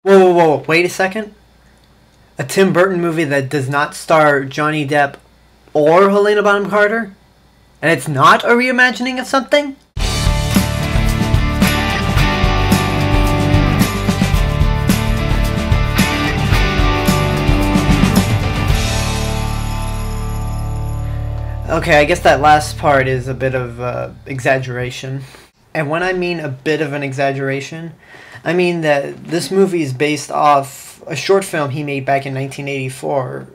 Whoa, whoa, whoa, wait a second. A Tim Burton movie that does not star Johnny Depp or Helena Bonham Carter? And it's not a reimagining of something? Okay, I guess that last part is a bit of exaggeration. And when I mean a bit of an exaggeration, I mean that this movie is based off a short film he made back in 1984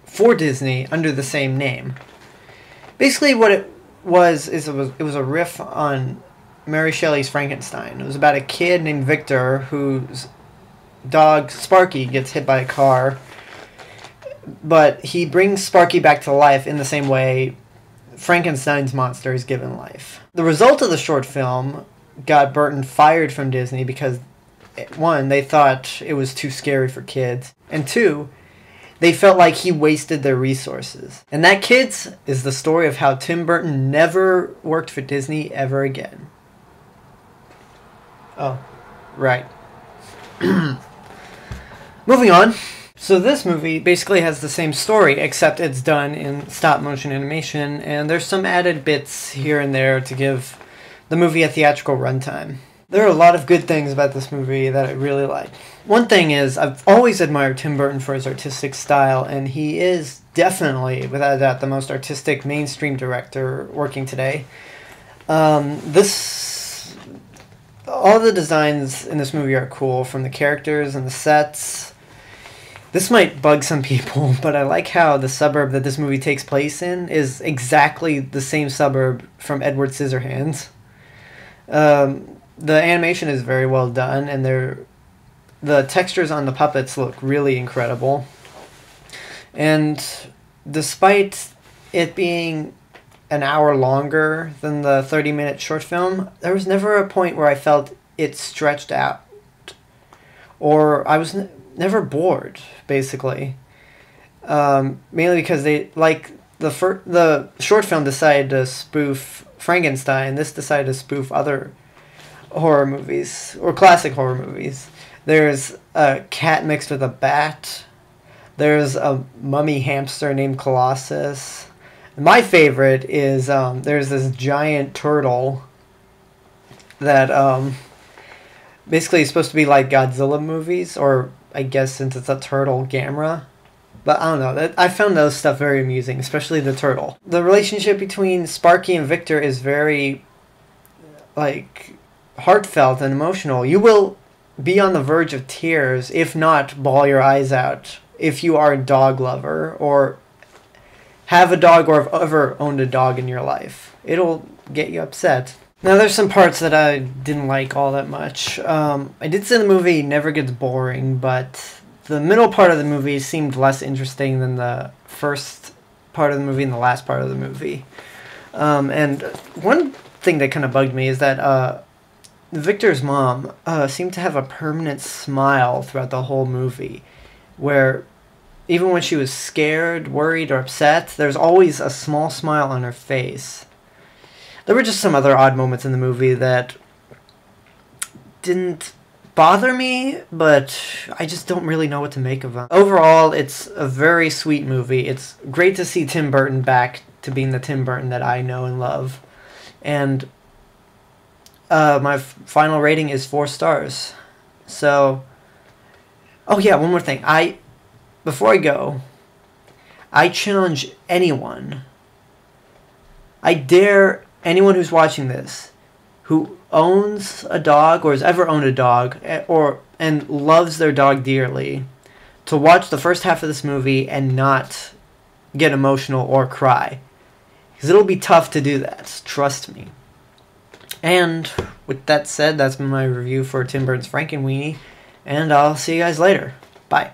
for Disney under the same name. Basically what it was is it was a riff on Mary Shelley's Frankenstein. It was about a kid named Victor whose dog Sparky gets hit by a car, but he brings Sparky back to life in the same way Frankenstein's monster is given life. The result of the short film got Burton fired from Disney because, one, they thought it was too scary for kids, and two, they felt like he wasted their resources. And that, kids, is the story of how Tim Burton never worked for Disney ever again. Oh, right. Moving on. So this movie basically has the same story, except it's done in stop-motion animation, and there's some added bits here and there to give the movie a theatrical runtime. There are a lot of good things about this movie that I really like. One thing is, I've always admired Tim Burton for his artistic style, and he is definitely, without a doubt, the most artistic mainstream director working today. All the designs in this movie are cool, from the characters and the sets. This might bug some people, but I like how the suburb that this movie takes place in is exactly the same suburb from Edward Scissorhands. The animation is very well done, and the textures on the puppets look really incredible. And despite it being an hour longer than the 30-minute short film, there was never a point where I felt it stretched out, or I was never bored, basically. Mainly because the short film decided to spoof Frankenstein. This decided to spoof other horror movies, or classic horror movies. There's a cat mixed with a bat. There's a mummy hamster named Colossus. My favorite is there's this giant turtle that basically is supposed to be like Godzilla movies, or I guess since it's a turtle, Gamera. But I don't know, I found those stuff very amusing, especially the turtle. The relationship between Sparky and Victor is very, like, heartfelt and emotional. You will be on the verge of tears, if not bawl your eyes out, if you are a dog lover, or have a dog, or have ever owned a dog in your life. It'll get you upset. Now, there's some parts that I didn't like all that much. I did say the movie never gets boring, but the middle part of the movie seemed less interesting than the first part of the movie and the last part of the movie. And one thing that kind of bugged me is that Victor's mom seemed to have a permanent smile throughout the whole movie, where even when she was scared, worried, or upset, there's always a small smile on her face. There were just some other odd moments in the movie that didn't bother me, but I just don't really know what to make of them. Overall, it's a very sweet movie. It's great to see Tim Burton back to being the Tim Burton that I know and love. And my final rating is 4 stars. So, oh yeah, one more thing. Before I go, I challenge anyone. I dare anyone who's watching this, who owns a dog or has ever owned a dog, and loves their dog dearly, to watch the first half of this movie and not get emotional or cry. Because it'll be tough to do that, trust me. And with that said, that's been my review for Tim Burton's Frankenweenie, and I'll see you guys later. Bye.